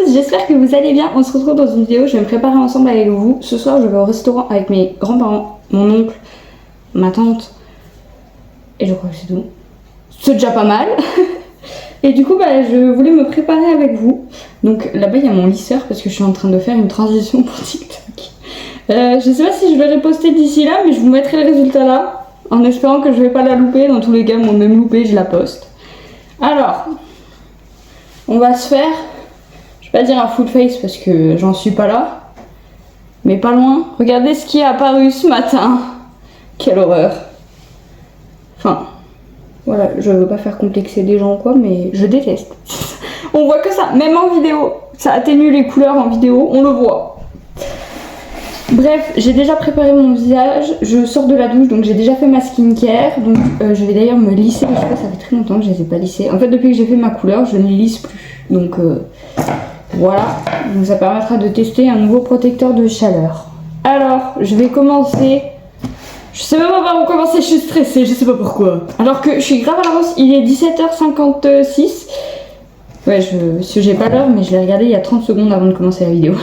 tous, j'espère que vous allez bien. On se retrouve dans une vidéo, je vais me préparer ensemble avec vous. Ce soir, je vais au restaurant avec mes grands-parents, mon oncle, ma tante, et je crois que c'est tout. C'est déjà pas mal. Et du coup, je voulais me préparer avec vous. Donc là-bas, il y a mon lisseur parce que je suis en train de faire une transition pour TikTok. Je sais pas si je vais reposter d'ici là, mais je vous mettrai le résultat là, en espérant que je vais pas la louper. Dans tous les cas, moi même loupé, je la poste. Alors, on va se faire, je vais pas dire un full face parce que j'en suis pas là, mais pas loin. Regardez ce qui est apparu ce matin. Quelle horreur. Enfin, voilà, je veux pas faire complexer les gens ou quoi, mais je déteste. On voit que ça, même en vidéo. Ça atténue les couleurs en vidéo, on le voit. Bref, j'ai déjà préparé mon visage, je sors de la douche, donc j'ai déjà fait ma skincare. Donc je vais d'ailleurs me lisser les cheveux, ça fait très longtemps que je les ai pas lissés. En fait, depuis que j'ai fait ma couleur, je ne les lisse plus. Donc voilà, donc ça permettra de tester un nouveau protecteur de chaleur. Alors, je vais commencer. Je sais même pas par où commencer, je suis stressée, je sais pas pourquoi. Alors que je suis grave à l'avance, il est 17h56. Ouais, j'ai pas l'heure, mais je l'ai regardé il y a 30 secondes avant de commencer la vidéo.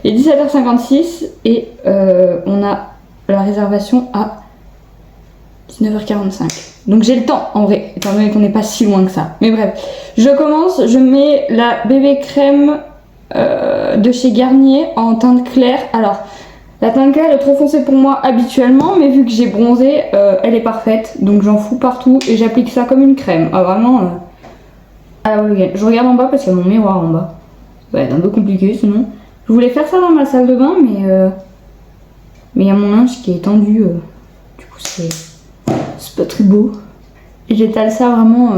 Il est 17h56 et on a la réservation à 19h45. Donc j'ai le temps en vrai, étant donné qu'on n'est pas si loin que ça. Mais bref, je commence, je mets la bébé crème de chez Garnier en teinte claire. Alors, la teinte claire est trop foncée pour moi habituellement, mais vu que j'ai bronzé, elle est parfaite. Donc j'en fous partout et j'applique ça comme une crème. Ah vraiment, à la week-end. Je regarde en bas parce qu'il y a mon miroir en bas. Ça va être un peu compliqué sinon. Je voulais faire ça dans ma salle de bain, mais il y a mon linge qui est tendu. Du coup, c'est pas très beau. Et j'étale ça vraiment,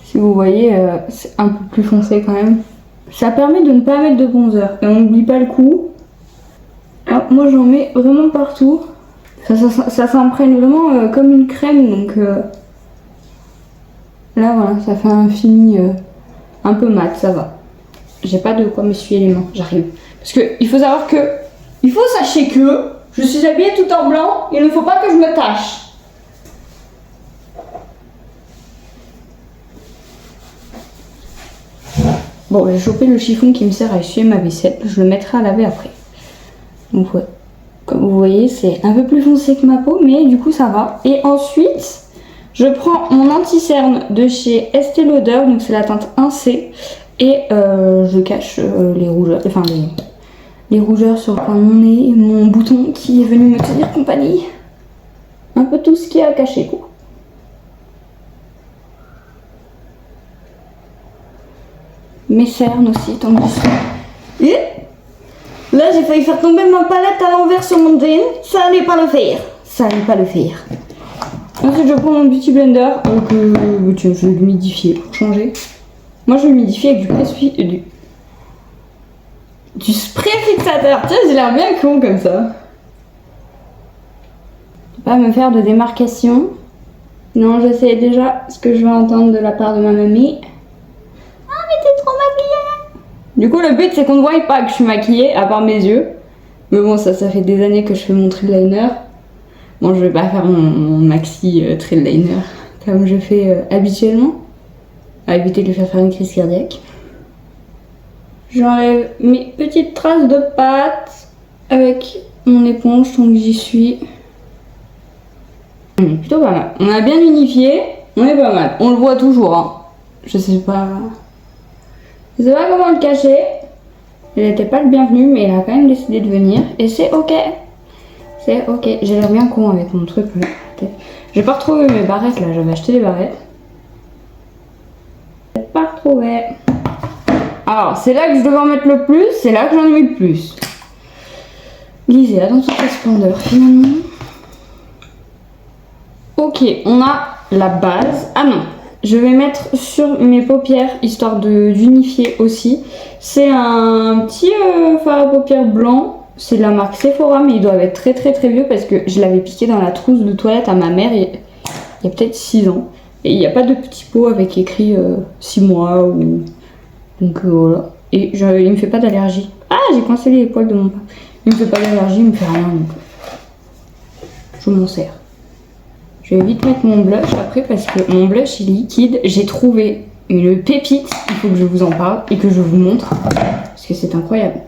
si vous voyez, c'est un peu plus foncé quand même. Ça permet de ne pas mettre de bronzer. Et on n'oublie pas le coup. Alors, moi, j'en mets vraiment partout. Ça s'imprègne vraiment comme une crème. Donc là, voilà, ça fait un fini un peu mat, ça va. J'ai pas de quoi m'essuyer les mains, j'arrive. Parce que il faut savoir que, il faut sachez que je suis habillée tout en blanc, il ne faut pas que je me tâche. Bon, j'ai chopé le chiffon qui me sert à essuyer ma vaisselle, je le mettrai à laver après. Donc ouais, comme vous voyez, c'est un peu plus foncé que ma peau, mais du coup ça va. Et ensuite, je prends mon anti-cerne de chez Estée Lauder, donc c'est la teinte 1C. Et je cache les rougeurs, enfin les rougeurs sur le coin de mon nez et mon bouton qui est venu me tenir compagnie. Un peu tout ce qu'il y a à cacher quoi. Mes cernes aussi, tant que et là j'ai failli faire tomber ma palette à l'envers sur mon jean. Ça allait pas le faire. Ça allait pas le faire. Ensuite je prends mon beauty blender. Tiens, je vais l'humidifier pour changer. Moi je l'humidifie avec du spray fixateur. Tiens, j'ai l'air bien con comme ça. Je vais pas me faire de démarcation. Non, je sais déjà ce que je vais entendre de la part de ma mamie. Ah, mais t'es trop maquillée. Du coup, le but c'est qu'on ne voie pas que je suis maquillée, à part mes yeux. Mais bon, ça fait des années que je fais mon trail liner. Bon, je vais pas faire mon maxi trail liner comme je fais habituellement. À éviter de lui faire une crise cardiaque. J'enlève mes petites traces de pâte avec mon éponge tant que j'y suis. On est plutôt pas mal. On a bien unifié, on est pas mal. On le voit toujours, hein. Je sais pas comment le cacher. Il n'était pas le bienvenu, mais il a quand même décidé de venir. Et c'est ok. C'est ok. J'ai l'air bien con avec mon truc. J'ai pas retrouvé mes barrettes là, j'avais acheté des barrettes. Pas retrouvé. Alors, c'est là que je devais en mettre le plus, c'est là que j'en ai mis le plus. Lisez dans toute sa splendeur, finalement. Ok, on a la base. Ah non, je vais mettre sur mes paupières, histoire d'unifier aussi. C'est un petit fard à paupières blanc. C'est de la marque Sephora, mais il doit être très vieux parce que je l'avais piqué dans la trousse de toilette à ma mère il y a peut-être 6 ans. Et il n'y a pas de petit pot avec écrit 6 mois ou... Donc voilà. Et il me fait pas d'allergie. Ah, j'ai coincé les poils de mon père. Il me fait pas d'allergie, il me fait rien. Donc je m'en sers. Je vais vite mettre mon blush après parce que mon blush est liquide. J'ai trouvé une pépite, il faut que je vous en parle et que je vous montre, parce que c'est incroyable.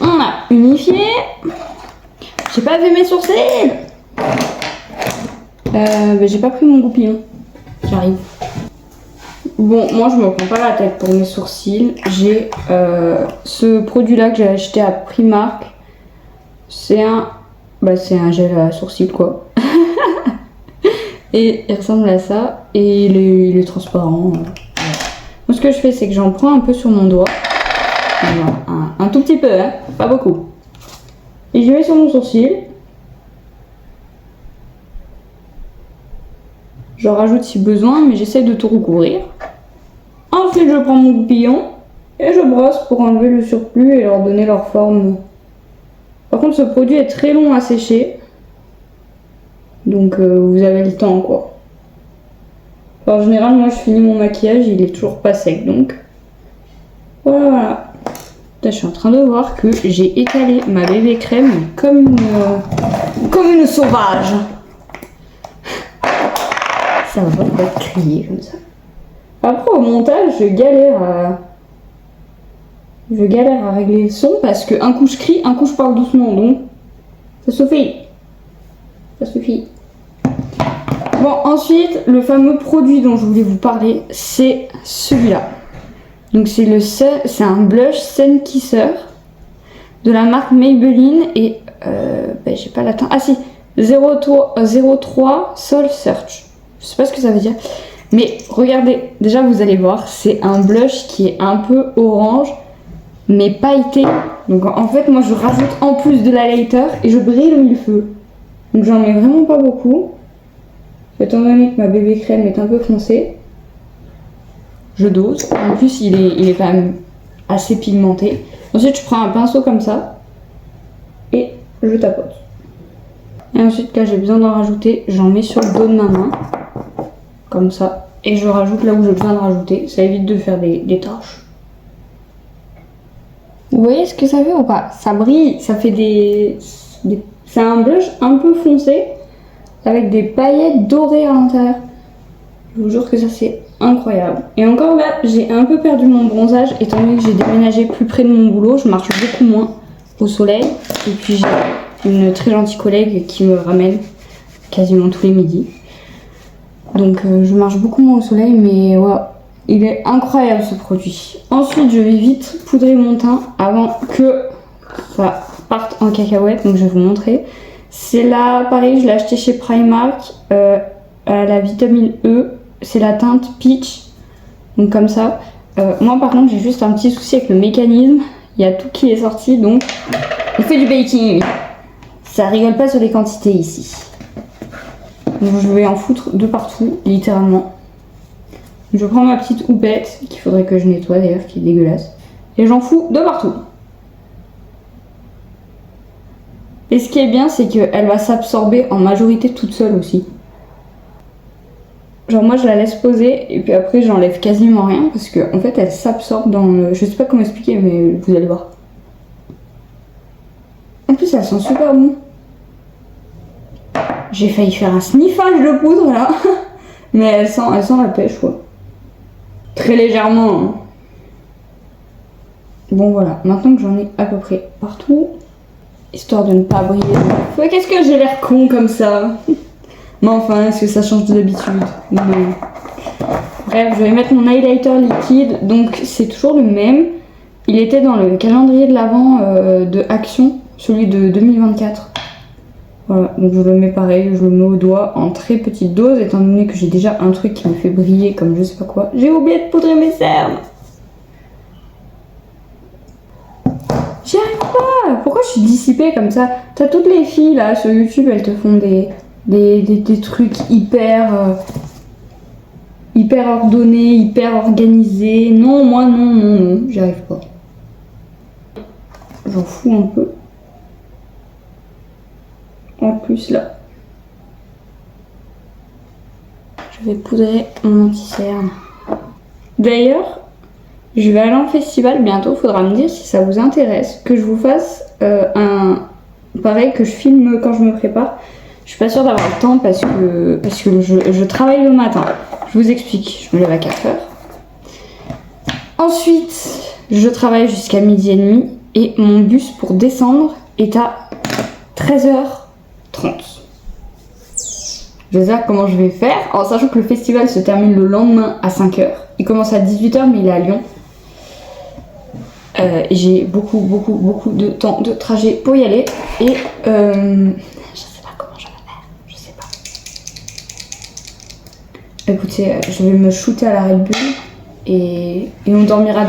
On a unifié. J'ai pas fait mes sourcils. J'ai pas pris mon goupillon. J'arrive. Bon, moi je me prends pas la tête pour mes sourcils. J'ai ce produit là que j'ai acheté à Primark. C'est un gel à sourcils quoi. Et il ressemble à ça. Et il est transparent. Moi ce que je fais c'est que j'en prends un peu sur mon doigt. Un tout petit peu, hein, pas beaucoup. Et je mets sur mon sourcil. J'en rajoute si besoin, mais j'essaie de tout recouvrir. Ensuite, je prends mon goupillon et je brosse pour enlever le surplus et leur donner leur forme. Par contre, ce produit est très long à sécher. Donc, vous avez le temps, quoi. En général, moi, je finis mon maquillage, il est toujours pas sec, donc... Voilà. Là, je suis en train de voir que j'ai étalé ma bébé crème comme une sauvage. Ça va pas crier comme ça. Après au montage, je galère à régler le son parce que un coup je crie, un coup je parle doucement, donc ça suffit. Ça suffit. Bon, ensuite, le fameux produit dont je voulais vous parler, c'est celui-là. Donc c'est un blush Sun Kisser de la marque Maybelline et j'ai pas l'atteint. Ah si, 03 Soul Search. Je sais pas ce que ça veut dire. Mais regardez, déjà vous allez voir, c'est un blush qui est un peu orange, mais pailleté. Donc en fait, moi je rajoute en plus de l'highlighter et je brille le millefeuille. Donc j'en mets vraiment pas beaucoup. Étant donné que ma bébé crème est un peu foncée, je dose. En plus, il est quand même assez pigmenté. Ensuite, je prends un pinceau comme ça et je tapote. Et ensuite, là, j'ai besoin d'en rajouter. J'en mets sur le dos de ma main. Comme ça. Et je rajoute là où j'ai besoin de rajouter. Ça évite de faire des taches. Vous voyez ce que ça fait ou pas? Ça brille. Ça fait c'est un blush un peu foncé. Avec des paillettes dorées à l'intérieur. Je vous jure que ça c'est incroyable. Et encore là, j'ai un peu perdu mon bronzage. Étant donné que j'ai déménagé plus près de mon boulot. Je marche beaucoup moins au soleil. Et puis j'ai une très gentille collègue qui me ramène quasiment tous les midis. Donc je marche beaucoup moins au soleil, mais ouais, il est incroyable ce produit. Ensuite, je vais vite poudrer mon teint avant que ça parte en cacahuète, donc je vais vous montrer. C'est là, pareil, je l'ai acheté chez Primark, à la vitamine E, c'est la teinte Peach, donc comme ça. Moi par contre, j'ai juste un petit souci avec le mécanisme, il y a tout qui est sorti, donc on fait du baking. Ça rigole pas sur les quantités ici. Donc je vais en foutre de partout, littéralement. Je prends ma petite houppette, qu'il faudrait que je nettoie d'ailleurs, qui est dégueulasse. Et j'en fous de partout. Et ce qui est bien, c'est qu'elle va s'absorber en majorité toute seule aussi. Genre moi je la laisse poser et puis après j'enlève quasiment rien parce qu'en fait elle s'absorbe dans le... Je sais pas comment expliquer mais vous allez voir. En plus elle sent super bon. J'ai failli faire un sniffage de poudre là. Mais elle sent la pêche quoi. Très légèrement. Hein. Bon voilà, maintenant que j'en ai à peu près partout, histoire de ne pas briller. Ouais, qu'est-ce que j'ai l'air con comme ça? Mais enfin, est-ce que ça change de d'habitude? Non. Bref, je vais mettre mon highlighter liquide, donc c'est toujours le même. Il était dans le calendrier de l'Avent de Action, celui de 2024. Voilà, donc je le mets pareil, je le mets au doigt en très petite dose, étant donné que j'ai déjà un truc qui me fait briller comme je sais pas quoi. J'ai oublié de poudrer mes cernes. J'y arrive pas. Pourquoi je suis dissipée comme ça? T'as toutes les filles là sur YouTube, elles te font des trucs hyper ordonnés, hyper organisés. Non, moi non, j'y arrive pas. J'en fous un peu. En plus là. Je vais poudrer mon anti-cerne. D'ailleurs, je vais aller en festival bientôt, faudra me dire si ça vous intéresse, que je vous fasse pareil que je filme quand je me prépare. Je suis pas sûre d'avoir le temps parce que je travaille le matin. Je vous explique, je me lève à 4h. Ensuite, je travaille jusqu'à 12h30 et mon bus pour descendre est à 13h30. Je sais pas comment je vais faire, en sachant que le festival se termine le lendemain à 5h. Il commence à 18h, mais il est à Lyon. J'ai beaucoup de temps de trajet pour y aller. Et je sais pas comment je vais faire. Je sais pas. Écoutez, je vais me shooter à la Red Bull et on dormira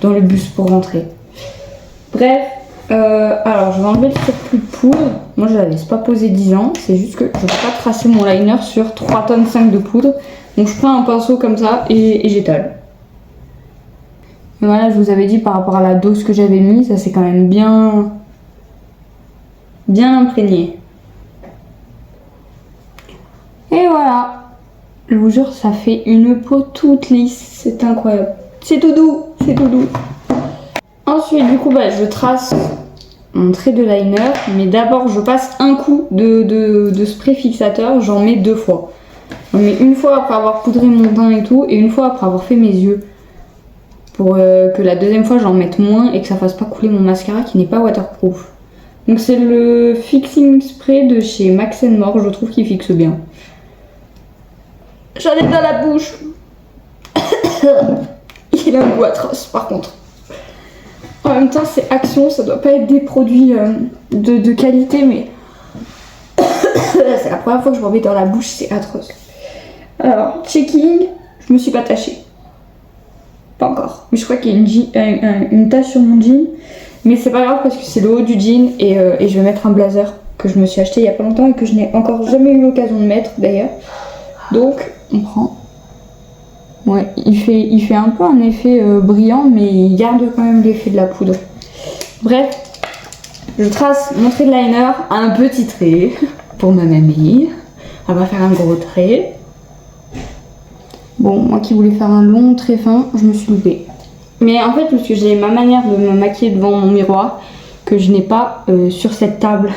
dans le bus pour rentrer. Bref, alors je vais enlever le surplus de poudre. Moi je la laisse pas poser 10 ans. C'est juste que je peux pas tracer mon liner sur 3,5 tonnes de poudre. Donc je prends un pinceau comme ça et j'étale. Et voilà, je vous avais dit par rapport à la dose que j'avais mis, ça c'est quand même bien imprégné. Et voilà, je vous jure, ça fait une peau toute lisse, c'est incroyable. C'est tout doux, c'est tout doux. Ensuite, du coup, je trace mon trait de liner, mais d'abord je passe un coup de spray fixateur, j'en mets 2 fois. J'en mets une fois après avoir poudré mon teint et tout, et une fois après avoir fait mes yeux. Pour que la deuxième fois j'en mette moins et que ça fasse pas couler mon mascara qui n'est pas waterproof. Donc c'est le fixing spray de chez Max & More, je trouve qu'il fixe bien. J'en ai dans la bouche. Il a un goût atroce par contre. En même temps c'est Action, ça doit pas être des produits de qualité, mais c'est la première fois que je m'en mets dans la bouche, c'est atroce. Alors, checking, je me suis pas tachée. Pas encore. Mais je crois qu'il y a une tache sur mon jean. Mais c'est pas grave parce que c'est le haut du jean et je vais mettre un blazer que je me suis acheté il y a pas longtemps et que je n'ai encore jamais eu l'occasion de mettre d'ailleurs. Donc on prend. Ouais, il fait un peu un effet brillant mais il garde quand même l'effet de la poudre. Bref, je trace mon trait de liner à un petit trait pour ma mamie. Elle va faire un gros trait. Bon, moi qui voulais faire un long trait fin, je me suis loupée. Mais en fait, parce que j'ai ma manière de me maquiller devant mon miroir que je n'ai pas sur cette table.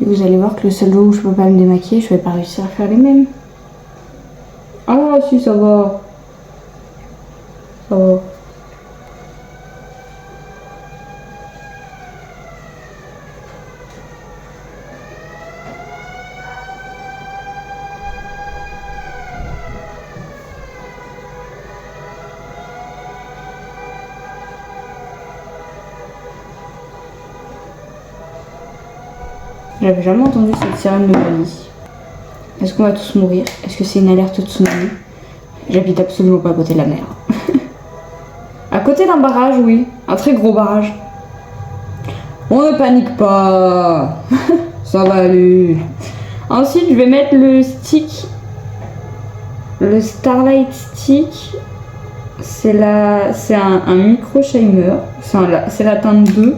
Et vous allez voir que le seul jour où je peux pas me démaquiller, je vais pas réussir à faire les mêmes. Ah si, ça va. Ça va. J'avais jamais entendu cette sirène de ma vie. Est-ce qu'on va tous mourir? Est-ce que c'est une alerte tsunami? J'habite absolument pas à côté de la mer. À côté d'un barrage, oui. Un très gros barrage. On ne panique pas. Ça va aller. Ensuite, je vais mettre le stick. Le Starlight Stick. C'est un micro shimer. C'est la teinte 2.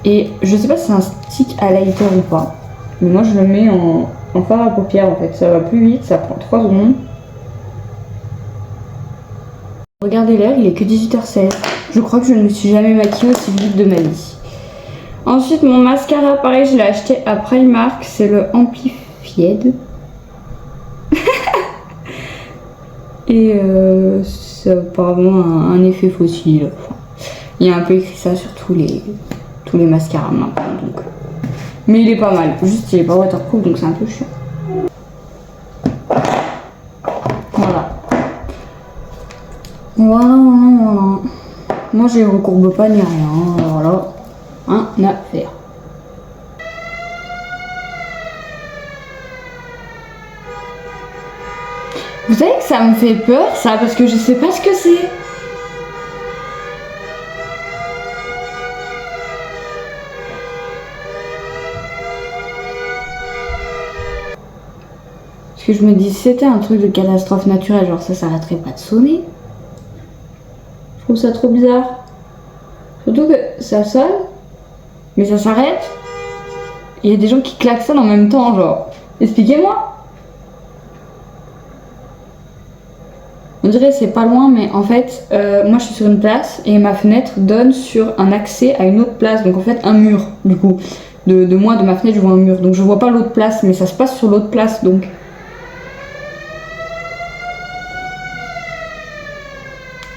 Et je sais pas si c'est un stick à lighter ou pas. Mais moi je le mets en fard à paupières en fait. Ça va plus vite, ça prend 3 secondes. Regardez l'heure, il est que 18h16. Je crois que je ne me suis jamais maquillée aussi vite de ma vie. Ensuite mon mascara, pareil, je l'ai acheté à Primark. C'est le Amplified. Et c'est apparemment un effet fossile. Enfin, il y a un peu écrit ça sur tous les mascaras maintenant. Donc. Mais il est pas mal. Juste il est pas waterproof donc c'est un peu chiant. Voilà. Voilà. Moi je recourbe pas ni rien. Alors là, un affaire. Vous savez que ça me fait peur ça parce que je sais pas ce que c'est. Que je me dis si c'était un truc de catastrophe naturelle, genre ça s'arrêterait pas de sonner. Je trouve ça trop bizarre. Surtout que ça sonne, mais ça s'arrête. Il y a des gens qui klaxonnent en même temps, genre. Expliquez-moi. On dirait c'est pas loin, mais en fait, moi je suis sur une place et ma fenêtre donne sur un accès à une autre place. Donc en fait un mur, du coup. De moi, de ma fenêtre, je vois un mur. Donc je vois pas l'autre place, mais ça se passe sur l'autre place, donc...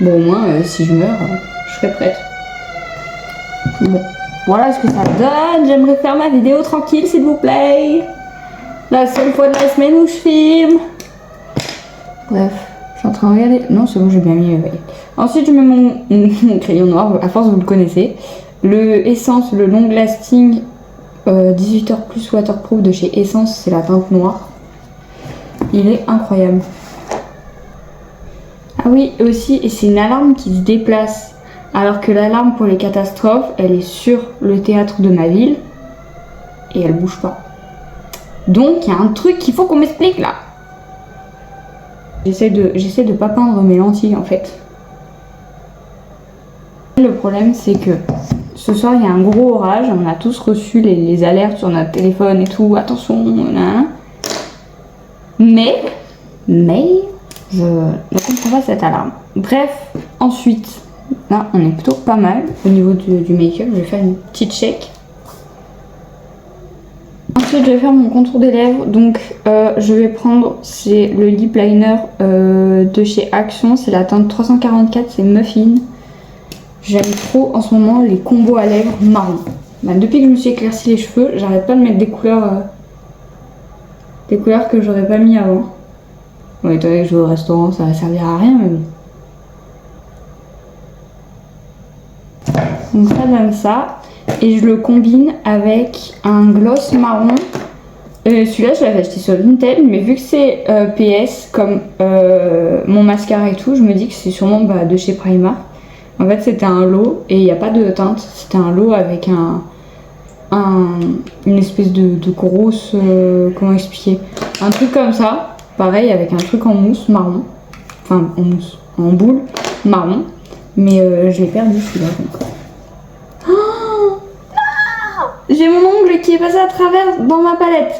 Bon, au moins, si je meurs, je serai prête. Bon, voilà ce que ça donne. J'aimerais faire ma vidéo tranquille, s'il vous plaît. La seule fois de la semaine où je filme. Bref, je suis en train de regarder. Non, c'est bon, j'ai bien mis. Ensuite, je mets mon crayon noir. À force, vous le connaissez. Le Essence, le Long Lasting 18h plus waterproof de chez Essence, c'est la teinte noire. Il est incroyable. Ah oui, aussi, et c'est une alarme qui se déplace. Alors que l'alarme pour les catastrophes, elle est sur le théâtre de ma ville. Et elle bouge pas. Donc, il y a un truc qu'il faut qu'on m'explique là. J'essaie de pas peindre mes lentilles en fait. Le problème, c'est que ce soir, il y a un gros orage. On a tous reçu les alertes sur notre téléphone et tout. Attention, là. Mais, je ne comprends pas cette alarme. Bref, ensuite, là, on est plutôt pas mal au niveau du make-up. Je vais faire une petite shake. Ensuite, je vais faire mon contour des lèvres. Donc, je vais prendre, c'est le lip liner de chez Action. C'est la teinte 344, c'est Muffin. J'aime trop en ce moment les combos à lèvres marron. Bah, depuis que je me suis éclairci les cheveux, j'arrête pas de mettre des couleurs que j'aurais pas mis avant. Bon, étant donné que je vais au restaurant, ça va servir à rien, mais bon. Donc ça donne ça. Et je le combine avec un gloss marron. Celui-là, je l'avais acheté sur Vinted, mais vu que c'est PS, comme mon mascara et tout, je me dis que c'est sûrement de chez Primark. En fait, c'était un lot et il n'y a pas de teinte. C'était un lot avec une espèce de grosse... comment expliquer? Un truc comme ça. Pareil, avec un truc en mousse marron. Enfin, en mousse. En boule marron. Mais je l'ai perdu celui-là. Oh non, j'ai mon ongle qui est passé à travers dans ma palette.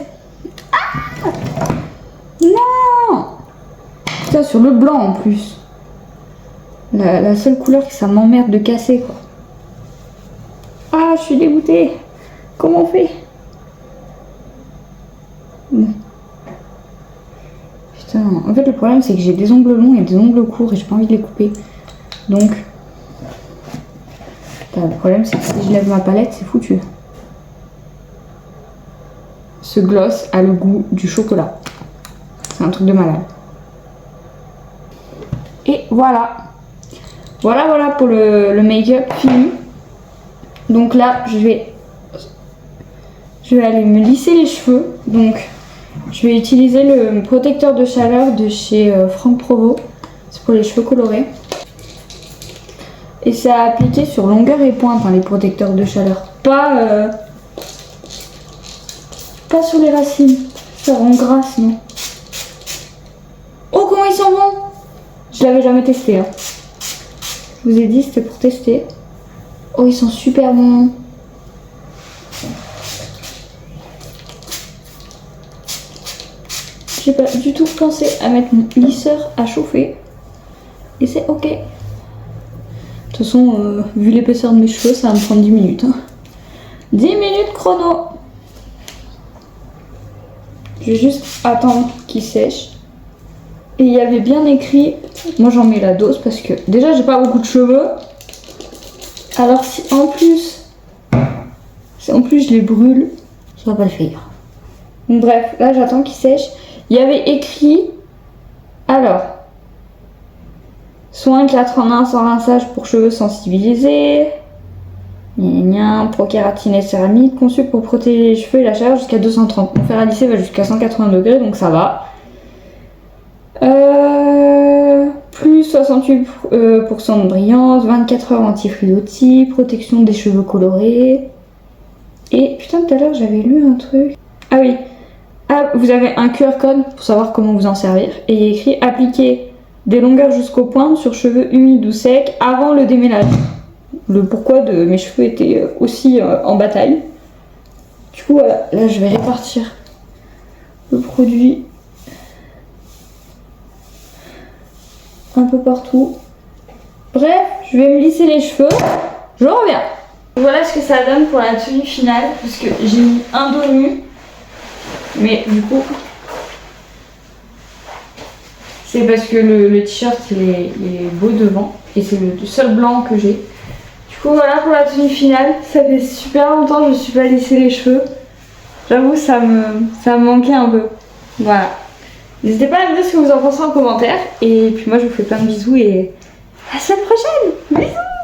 Ah non. Putain, sur le blanc en plus. La seule couleur que ça m'emmerde de casser quoi. Ah, je suis dégoûtée. Comment on fait? Bon. Putain, en fait le problème c'est que j'ai des ongles longs et des ongles courts et j'ai pas envie de les couper. Donc, putain, le problème c'est que si je lève ma palette, c'est foutu. Ce gloss a le goût du chocolat. C'est un truc de malade. Et voilà. Voilà pour le make-up fini. Donc là, je vais aller me lisser les cheveux. Donc, je vais utiliser le protecteur de chaleur de chez Franck Provo. C'est pour les cheveux colorés. Et c'est à appliquer sur longueur et pointe, hein, les protecteurs de chaleur. Pas sur les racines. Ça rend gras sinon. Oh, comment ils sont bons! Je l'avais jamais testé. Hein. Je vous ai dit, c'était pour tester. Oh, ils sont super bons. J'ai pas du tout pensé à mettre mon lisseur à chauffer. Et c'est ok. De toute façon, vu l'épaisseur de mes cheveux, ça va me prendre 10 minutes. Hein. 10 minutes chrono. Je vais juste attendre qu'il sèche. Et il y avait bien écrit, moi j'en mets la dose parce que déjà j'ai pas beaucoup de cheveux. Alors si en plus je les brûle, ça va pas le faire. Donc, bref, là j'attends qu'il sèche. Il y avait écrit, alors, soin 4 en 1 sans rinçage pour cheveux sensibilisés. Pro-kératine et céramique, conçu pour protéger les cheveux et la chaleur jusqu'à 230. Mon fer à lisser va jusqu'à 180 degrés, donc ça va. Plus 68% de brillance, 24 heures anti-fluotis, protection des cheveux colorés. Et putain, tout à l'heure j'avais lu un truc. Ah oui, vous avez un QR code pour savoir comment vous en servir. Et il y a écrit appliquer des longueurs jusqu'aux pointes sur cheveux humides ou secs avant le démêlage. Le pourquoi de mes cheveux était aussi en bataille. Du coup voilà, là je vais répartir le produit un peu partout. Bref, je vais me lisser les cheveux. Je reviens. Voilà ce que ça donne pour la tenue finale. Parce que j'ai mis un dos nu. Mais du coup, c'est parce que le t-shirt il est beau devant et c'est le seul blanc que j'ai. Du coup voilà pour la tenue finale, ça fait super longtemps que je me suis pas lissé les cheveux. J'avoue ça me manquait un peu. Voilà. N'hésitez pas à me dire ce que vous en pensez en commentaire et puis moi je vous fais plein de bisous et à la semaine prochaine. Bisous.